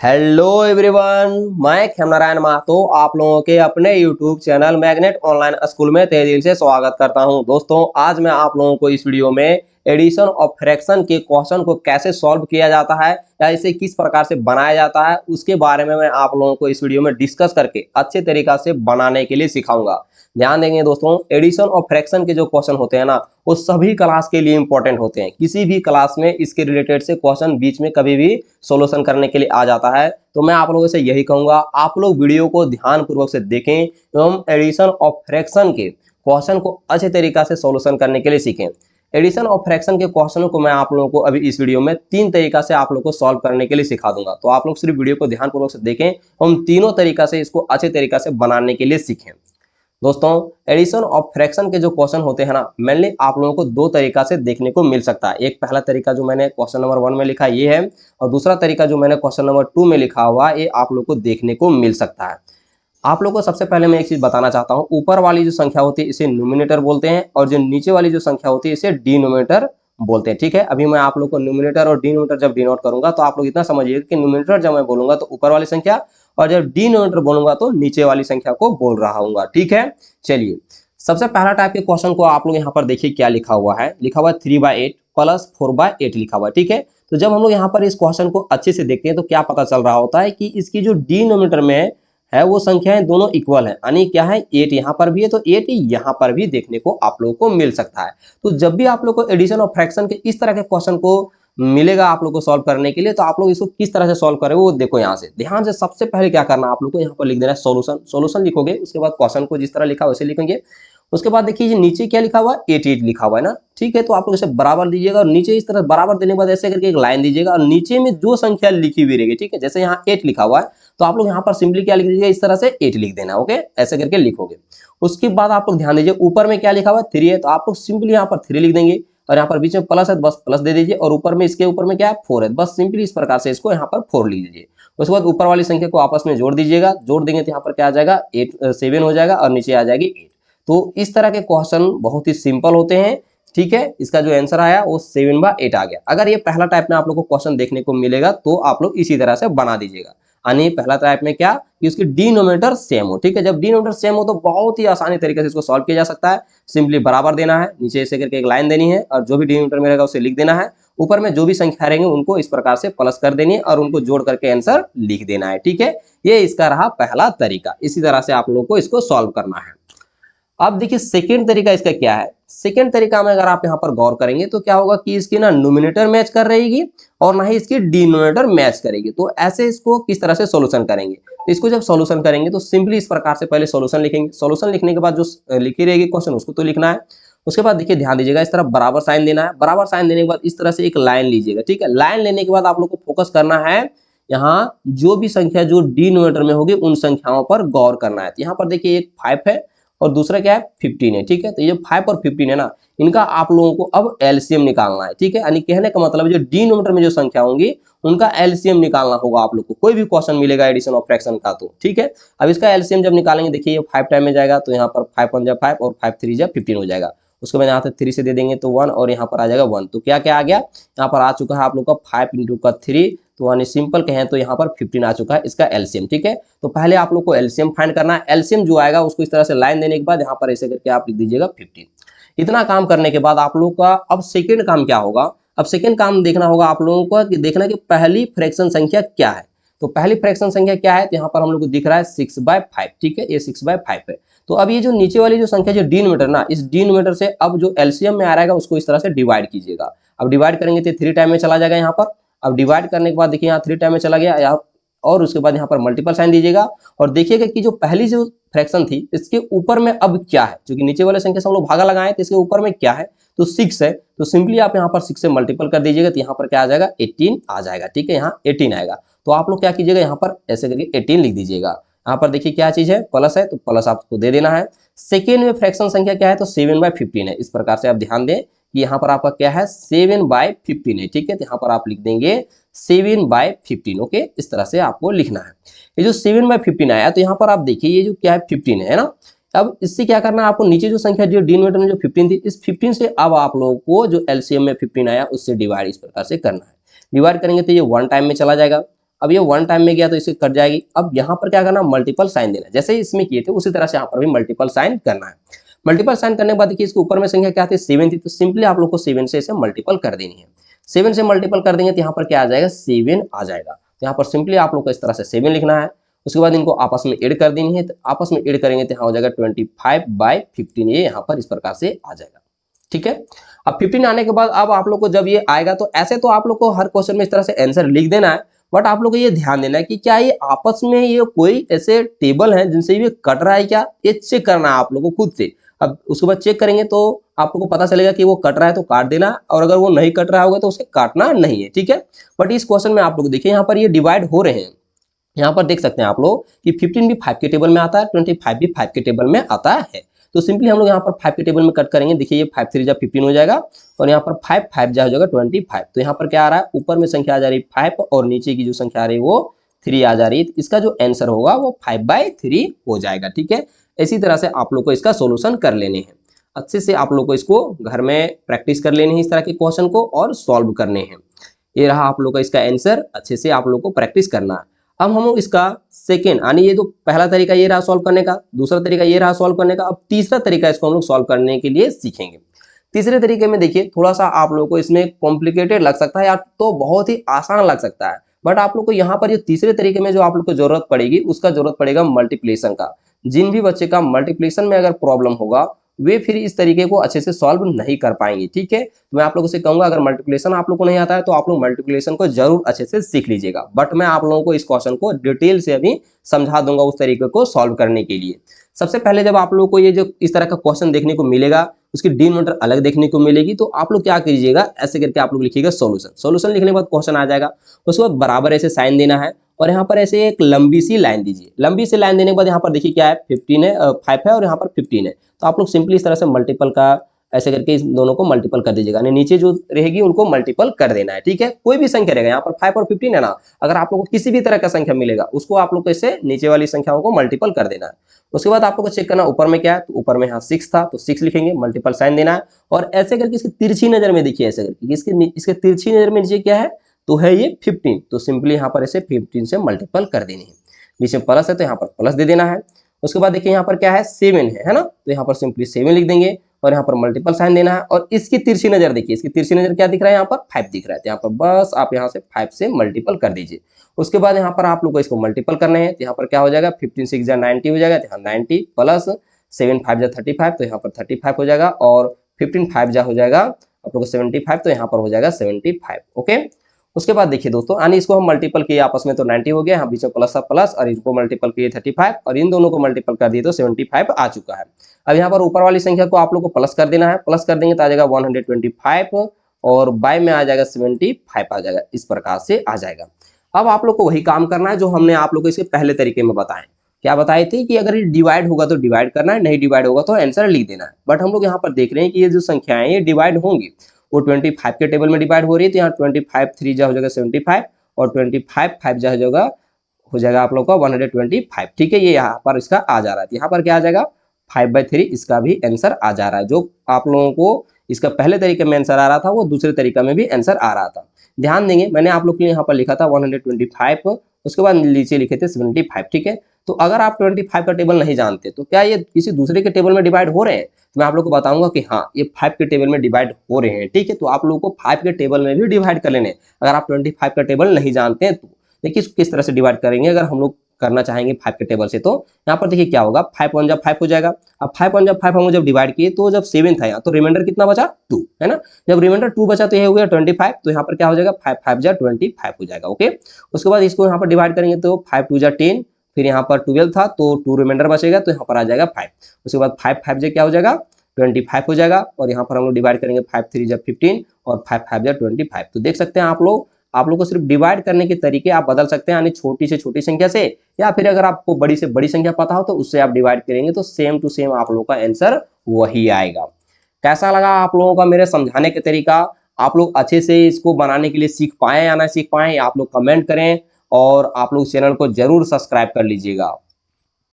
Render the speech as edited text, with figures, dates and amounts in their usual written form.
Hello everyone, मैं खेमनारायण महतो आप लोगों के अपने YouTube channel magnet online school में तहे दिल से स्वागत करता हूं। दोस्तों, आज मैं आप लोगों को इस वीडियो में एडिशन और फ्रैक्शन के क्वेश्चन को कैसे सॉल्व किया जाता है या इसे किस प्रकार से बनाया जाता है उसके बारे में मैं आप लोगों को इस वीडियो में डिस्कस करके अच्छे तरीका से बनाने के लिए सिखाऊंगा। ध्यान देंगे दोस्तों, एडिशन और फ्रैक्शन के जो क्वेश्चन होते हैं ना, वो सभी क्लास के लिए इंपॉर्टेंट होते हैं। किसी भी क्लास में इसके रिलेटेड से क्वेश्चन बीच में कभी भी सॉल्यूशन करने के लिए आ जाता है। तो मैं आप लोगों से यही कहूंगा, आप लोग वीडियो को ध्यानपूर्वक से देखें एवं एडिशन और फ्रैक्शन के क्वेश्चन को अच्छे तरीका से सॉल्यूशन करने के लिए सीखें। एडिशन और फ्रैक्शन के क्वेश्चनों को मैं आप लोगों को अभी इस वीडियो में 3 तरीका से आप लोगों को सॉल्व करने के लिए सिखा दूंगा। तो आप लोग सिर्फ वीडियो को ध्यानपूर्वक से देखें, हम तीनों तरीका से इसको अच्छे तरीका से बनाने के लिए सीखें। दोस्तों, एडिशन और फ्रैक्शन के जो क्वेश्चन होते हैं ना, मेनली आप लोगों को 2 तरीका से देखने को मिल सकता है। एक पहला तरीका जो मैंने क्वेश्चन नंबर 1 में लिखा ये है, और दूसरा तरीका जो मैंने क्वेश्चन नंबर 2 में लिखा हुआ ये आप लोग को देखने को मिल सकता है। आप लोग को सबसे पहले मैं एक चीज बताना चाहता हूँ, ऊपर वाली जो संख्या होती है इसे न्यूमिनेटर बोलते हैं और जो नीचे वाली जो संख्या होती है इसे डिनोमिनेटर बोलते हैं। ठीक है, अभी मैं आप लोग को न्यूमिनेटर और डिनोमिनेटर जब डिनोट करूंगा तो आप लोग इतना समझिएगा कि न्यूमिनेटर जब मैं बोलूंगा तो ऊपर वाली संख्या, और जब डिनोमिनेटर बोलूंगा तो नीचे वाली संख्या को बोल रहा हूँ। ठीक है, चलिए सबसे पहला टाइप के क्वेश्चन को आप लोग यहाँ पर देखिए क्या लिखा हुआ है। लिखा हुआ है 3/8 प्लस 4/8 लिखा हुआ है। ठीक है, तो जब हम लोग यहाँ पर इस क्वेश्चन को अच्छे से देखते हैं तो क्या पता चल रहा होता है कि इसकी जो डिनोमिनेटर में है वो संख्याएं दोनों इक्वल है, यानी क्या है 8 यहाँ पर भी है तो 8 यहाँ पर भी देखने को आप लोगों को मिल सकता है। तो जब भी आप लोग को एडिशन और फ्रैक्शन के इस तरह के क्वेश्चन को मिलेगा आप लोग को सॉल्व करने के लिए, तो आप लोग इसको किस तरह से सॉल्व करेंगे वो देखो। यहाँ से ध्यान से सबसे पहले क्या करना आप लोग को, यहाँ पर लिख देना है सॉल्यूशन। सॉल्यूशन लिखोगे, उसके बाद क्वेश्चन को जिस तरह लिखा वैसे लिखेंगे। उसके बाद देखिए नीचे क्या लिखा हुआ है 8 लिखा हुआ है ना। ठीक है, तो आप लोग इसे बराबर दीजिएगा और नीचे इस तरह बराबर देने के बाद ऐसे करके एक लाइन दीजिएगा और नीचे में जो संख्या लिखी हुई रहेगी, ठीक है, जैसे यहाँ 8 लिखा हुआ है तो आप लोग यहाँ पर सिंपली क्या लिख दीजिएगा, इस तरह से 8 लिख देना। ओके, ऐसे करके लिखोगे। उसके बाद आप लोग ध्यान दीजिए ऊपर में क्या लिखा हुआ है 3 है, तो आप लोग सिंपली यहाँ पर 3 लिख देंगे और यहाँ पर बीच में प्लस है तो बस प्लस दे दीजिए, और ऊपर में इसके ऊपर में क्या है 4 है, बस सिंपली इस प्रकार से इसको यहाँ पर 4 लिख दीजिए। उसके बाद ऊपर वाली संख्या को आपस में जोड़ दीजिएगा, जोड़ देंगे तो यहाँ पर क्या आ जाएगा 7 हो जाएगा और नीचे आ जाएगी 8। तो इस तरह के क्वेश्चन बहुत ही सिंपल होते हैं। ठीक है, इसका जो आंसर आया वो 7/8 आ गया। अगर ये पहला टाइप में आप लोग को क्वेश्चन देखने को मिलेगा तो आप लोग इसी तरह से बना दीजिएगा। यानी पहला टाइप में क्या कि उसकी डिनोमिनेटर सेम हो। ठीक है, जब डिनोमिनेटर सेम हो तो बहुत ही आसानी तरीके से इसको सॉल्व किया जा सकता है। सिंपली बराबर देना है, नीचे ऐसे करके एक लाइन देनी है और जो भी डिनोमिनेटर में रहेगा उसे लिख देना है। ऊपर में जो भी संख्या रहेंगे उनको इस प्रकार से प्लस कर देनी है और उनको जोड़ करके आंसर लिख देना है। ठीक है, ये इसका रहा पहला तरीका। इसी तरह से आप लोग को इसको सॉल्व करना है। अब देखिए सेकेंड तरीका इसका क्या है। सेकेंड तरीका में अगर आप यहाँ पर गौर करेंगे तो क्या होगा कि इसकी ना न्यूमिनेटर मैच कर रहेगी और ना ही इसकी डिनोमिनेटर मैच करेगी। तो ऐसे इसको किस तरह से सॉल्यूशन करेंगे, तो इसको जब सॉल्यूशन करेंगे तो सिंपली इस प्रकार से पहले सॉल्यूशन लिखेंगे। सॉल्यूशन लिखने के बाद जो लिखी रहेगी क्वेश्चन उसको तो लिखना है। उसके बाद देखिए ध्यान दीजिएगा, इस तरह बराबर साइन देना है। बराबर साइन देने के बाद इस तरह से एक लाइन लीजिएगा। ठीक है, लाइन लेने के बाद आप लोग को फोकस करना है, यहाँ जो भी संख्या जो डिनोमिनेटर में होगी उन संख्याओं पर गौर करना है। तो यहाँ पर देखिए एक 5 है और दूसरा क्या है 15 है। ठीक है, तो ये 5 और 15 है ना, इनका आप लोगों को अब एलसीएम निकालना है। ठीक है, यानी कहने का मतलब जो डिनोमिनेटर में जो संख्या होंगी उनका एलसीएम निकालना होगा आप लोग को। कोई भी क्वेश्चन मिलेगा एडिशन और फ्रैक्शन का तो ठीक है। अब इसका एलसीएम जब निकालेंगे देखिए ये 5 टाइम में जाएगा तो यहाँ पर 5 1 जा 5 और 5 3 जा 15 हो जाएगा। उसके बाद यहाँ से 3 से दे देंगे तो 1 और यहाँ पर आ जाएगा 1। तो क्या क्या आ गया, यहाँ पर आ चुका है आप लोग का 5 इंटू का 3, तो यानी सिंपल कहें तो यहाँ पर 15 आ चुका है इसका एलसीएम। ठीक है, तो पहले आप लोग को एलसीएम फाइंड करना है। एलसीएम जो आएगा उसको इस तरह से लाइन देने के बाद यहाँ पर ऐसे करके आप लिख दीजिएगा 15। इतना काम करने के बाद आप लोग का अब सेकेंड काम क्या होगा, अब सेकेंड काम देखना होगा आप लोगों को कि देखना कि पहली फ्रैक्शन संख्या क्या है। तो पहली फ्रैक्शन संख्या क्या है, तो यहाँ पर हम लोग को दिख रहा है 6/5। ठीक है, ये 6/5 है। तो अब ये जो नीचे वाली जो संख्या जो डिनोमिनेटर ना, इस डिनोमिनेटर से अब जो एलसीएम में आ रहेगा उसको इस तरह से डिवाइड कीजिएगा। अब डिवाइड करेंगे तो 3 टाइम में चला जाएगा यहाँ पर। अब डिवाइड करने के बाद देखिए यहाँ 3 टाइम में चला गया यहाँ, और उसके बाद यहाँ पर मल्टीपल साइन दीजिएगा और देखिएगा कि जो पहली जो फ्रैक्शन थी इसके ऊपर में अब क्या है, क्योंकि नीचे वाले संख्या से हम लोग भागा लगाए तो इसके ऊपर में क्या है तो 6 है। तो सिंपली आप यहाँ पर 6 से मल्टीपल कर दीजिएगा तो यहाँ पर क्या आ जाएगा 18 आ जाएगा। ठीक है, यहाँ 18 आएगा। तो आप लोग क्या कीजिएगा यहाँ पर ऐसे करके 18 लिख दीजिएगा। यहाँ पर देखिए क्या चीज है प्लस है तो प्लस आपको दे देना है। सेकेंड में फ्रैक्शन संख्या क्या है तो 7/15 है। इस प्रकार से आप ध्यान दें कि यहाँ पर आपका क्या है 7/15 है। ठीक है, तो यहाँ पर आप लिख देंगे 7/15। ओके, इस तरह से आपको लिखना है। ये जो 7/15 आया तो यहाँ पर आप देखिए ये जो क्या है 15 है ना। अब इससे क्या करना है आपको, नीचे जो संख्या जो डिनोमिनेटर में जो 15 थी इस 15 से अब आप लोगों को जो एलसीएम में 15 आया उससे डिवाइड इस प्रकार से करना है। डिवाइड करेंगे तो ये 1 टाइम में चला जाएगा। अब ये वन टाइम में गया तो इसे कट जाएगी। अब यहाँ पर क्या करना, मल्टीपल साइन देना, जैसे इसमें किए थे उसी तरह से यहाँ पर भी मल्टीपल साइन करना है। मल्टीपल साइन करने के बाद देखिए इसके ऊपर में संख्या क्या थी, 7 थी, तो सिंपली आप लोग को 7 से इसे मल्टीपल कर देनी है। 7 से मल्टीपल कर देंगे तो यहाँ पर क्या आ जाएगा, 7 आ जाएगा। तो यहाँ पर सिंपली आप लोग को इस तरह से 7 लिखना है। उसके बाद इनको आपस में ऐड कर देनी है, तो आपस में ऐड करेंगे तो यहाँ हो जाएगा 25/15, ये यहाँ पर इस प्रकार से आ जाएगा। ठीक है, अब 15 आने के बाद अब आप लोग को जब ये आएगा तो ऐसे तो आप लोग को हर क्वेश्चन में इस तरह से आंसर लिख देना है, बट आप लोग को ये ध्यान देना है कि क्या ये आपस में ये कोई ऐसे टेबल है जिनसे ये कट रहा है क्या, ये चेक करना है आप लोग को खुद से। अब उसके बाद चेक करेंगे तो आप लोग को पता चलेगा कि वो कट रहा है तो काट देना, और अगर वो नहीं कट रहा होगा तो उसे काटना नहीं है। ठीक है, बट इस क्वेश्चन में आप लोग देखिए यहाँ पर ये डिवाइड हो रहे हैं। यहाँ पर देख सकते हैं आप लोग कि 15 भी 5 के टेबल में आता है, 25 भी 5 के टेबल में आता है। तो सिंपली हम लोग यहाँ पर 5 के टेबल में कट करेंगे। देखिए ये 5 3 जा 15 हो जाएगा, और यहाँ पर 5 5 जा हो जाएगा 25। तो यहाँ पर क्या आ रहा है, ऊपर में संख्या आ जा रही है 5 और नीचे की जो संख्या आ रही है वो 3 आ जा रही है। इसका जो आंसर होगा वो 5/3 हो जाएगा। ठीक है, इसी तरह से आप लोग को इसका सोल्यूशन कर लेने हैं। अच्छे से आप लोग को इसको घर में प्रैक्टिस कर लेनी है इस तरह के क्वेश्चन को, और सॉल्व करने हैं। ये रहा आप लोग का इसका आंसर, अच्छे से आप लोग को प्रैक्टिस करना है। अब हम लोग इसका सेकेंड, यानी ये तो पहला तरीका ये रहा सॉल्व करने का, दूसरा तरीका ये रहा सॉल्व करने का। अब तीसरा तरीका इसको हम लोग सॉल्व करने के लिए सीखेंगे। तीसरे तरीके में देखिए थोड़ा सा आप लोगों को इसमें कॉम्प्लिकेटेड लग सकता है या तो बहुत ही आसान लग सकता है, बट आप लोग को यहाँ पर जो तीसरे तरीके में जो आप लोग को जरूरत पड़ेगी उसका जरूरत पड़ेगा मल्टीप्लिकेशन का। जिन भी बच्चे का मल्टीप्लिकेशन में अगर प्रॉब्लम होगा वे फिर इस तरीके को अच्छे से सॉल्व नहीं कर पाएंगे। ठीक है, तो मैं आप लोगों से कहूंगा अगर मल्टीप्लिकेशन आप लोग को नहीं आता है तो आप लोग मल्टीप्लिकेशन को जरूर अच्छे से सीख लीजिएगा, बट मैं आप लोगों को इस क्वेश्चन को डिटेल से अभी समझा दूंगा उस तरीके को सॉल्व करने के लिए। सबसे पहले जब आप लोगों को ये जो इस तरह का क्वेश्चन देखने को मिलेगा, उसकी डिनोमिनेटर अलग देखने को मिलेगी, तो आप लोग क्या कीजिएगा, ऐसे करके आप लोग लिखिएगा सोल्यूशन। सोल्यूशन लिखने के बाद क्वेश्चन आ जाएगा, उसके बाद बराबर ऐसे साइन देना है, और यहाँ पर ऐसे एक लंबी सी लाइन दीजिए। लंबी सी लाइन देने के बाद यहाँ पर देखिए क्या है, 15 है, 5 है और यहाँ पर 15 है। तो आप लोग सिंपली इस तरह से मल्टीपल का ऐसे करके इस दोनों को मल्टीपल कर दीजिएगा, यानी नीचे जो रहेगी उनको मल्टीपल कर देना है। ठीक है, कोई भी संख्या रहेगा, यहाँ पर 5 और 15 है ना, अगर आप लोग को किसी भी तरह का संख्या मिलेगा उसको आप लोग को ऐसे नीचे वाली संख्याओं को मल्टीपल कर देना है। उसके बाद आप लोग को चेक करना ऊपर में क्या है, तो ऊपर में यहाँ 6 था तो 6 लिखेंगे, मल्टीपल साइन देना है, और ऐसे करके इसकी तिरछी नजर में देखिए, ऐसे करके इसके तिरछी नजर में नीचे क्या है, तो है ये 15। तो सिंपली यहाँ पर ऐसे 15 से मल्टीपल कर देनी है। बीच में प्लस है तो यहाँ पर प्लस दे देना है। उसके बाद देखिए यहाँ पर क्या है, 7 है ना, तो यहाँ पर सिंपली 7 लिख देंगे, और यहाँ पर मल्टीपल साइन देना है। और इसकी तिरछी नजर देखिए, इसकी तिरछी नजर क्या दिख रहा है, यहाँ पर 5 दिख रहा है, तो यहाँ पर बस आप यहाँ से 5 से मल्टीपल कर दीजिए। उसके बाद यहाँ पर आप लोग को इसको मल्टीपल करना है, तो यहाँ पर क्या हो जाएगा, 15 6 जा 90 हो जाएगा, तो यहाँ 90 प्लस 7 5 जा 35, तो यहाँ पर 35 हो जाएगा, और 15 5 जा हो जाएगा आप लोग को 75, तो यहाँ पर हो जाएगा 75। ओके, उसके बाद देखिए दोस्तों, यानी इसको हम मल्टीपल किए आपस में तो 90 हो गया, यहाँ बीच में प्लस था प्लस, और इनको मल्टीपल किए 35, और इन दोनों को मल्टीपल कर दिए तो 75 आ चुका है। अब यहाँ पर ऊपर वाली संख्या को आप लोग को प्लस कर देना है, प्लस कर देंगे तो आ जाएगा 125, और बाय में आ जाएगा 75 आ जाएगा, इस प्रकार से आ जाएगा। अब आप लोग को वही काम करना है जो हमने आप लोग को इसके पहले तरीके में बताए। क्या बताए थे कि अगर ये डिवाइड होगा तो डिवाइड करना है, नहीं डिवाइड होगा तो आंसर लिख देना है। बट हम लोग यहाँ पर देख रहे हैं कि ये जो संख्याएं ये डिवाइड होंगी, वो 25 के टेबल में डिवाइड हो रही है, तो यहाँ 25 3 जा हो जाएगा 75, और 25 5 जा हो जाएगा आप लोग का 125। ठीक है, ये यहाँ पर इसका आ जा रहा है, यहाँ पर क्या आ जाएगा 5/3, इसका भी आंसर आ जा रहा है। जो आप लोगों को इसका पहले तरीके में आंसर आ रहा था वो दूसरे तरीके में भी आंसर आ रहा था। ध्यान देंगे, मैंने आप लोग के लिए यहाँ पर लिखा था 125, उसके बाद नीचे लिखे थे 75। ठीक है, तो अगर आप 25 का टेबल नहीं जानते तो क्या ये किसी दूसरे के टेबल में डिवाइड हो रहे हैं, तो मैं आप लोग को बताऊंगा कि हाँ ये 5 के टेबल में डिवाइड हो रहे हैं। ठीक है, तो आप लोगों को 5 के टेबल में भी डिवाइड कर लेने, अगर आप 25 का टेबल नहीं जानते हैं तो। देखिए किस तरह से डिवाइड करेंगे अगर हम लोग करना चाहेंगे 5 के टेबल से, तो यहाँ पर देखिए क्या होगा, 5 1 जा 5 हो जाएगा। अब 5 1 जा 5 हम जब डिवाइड किए तो जब 7 था यहाँ, तो रिमाइंडर कितना बचा, 2 है ना। जब रिमाइंडर 2 बचा तो ये हो गया 25, तो यहाँ पर क्या हो जाएगा 5 5 जा 25 हो जाएगा। ओके, उसके बाद इसको यहाँ पर डिवाइड करेंगे तो 5 2 जा 10, फिर यहाँ पर 12 था तो 2 रिमाइंडर बचेगा, तो यहाँ पर आ जाएगा 5। उसके बाद 5 5 जा क्या हो जाएगा 25 हो जाएगा, और यहाँ पर हम लोग डिवाइड करेंगे 5 3 जा 15, और 5 5 जा 25। तो देख सकते हैं आप लोग को सिर्फ डिवाइड करने के तरीके आप बदल सकते हैं, यानी छोटी से छोटी संख्या से, या फिर अगर आपको बड़ी से बड़ी संख्या पता हो तो उससे आप डिवाइड करेंगे तो सेम टू सेम आप लोगों का आंसर वही आएगा। कैसा लगा आप लोगों का मेरे समझाने का तरीका? आप लोग अच्छे से इसको बनाने के लिए सीख पाए या ना सीख पाए, आप लोग कमेंट करें, और आप लोग चैनल को जरूर सब्सक्राइब कर लीजिएगा।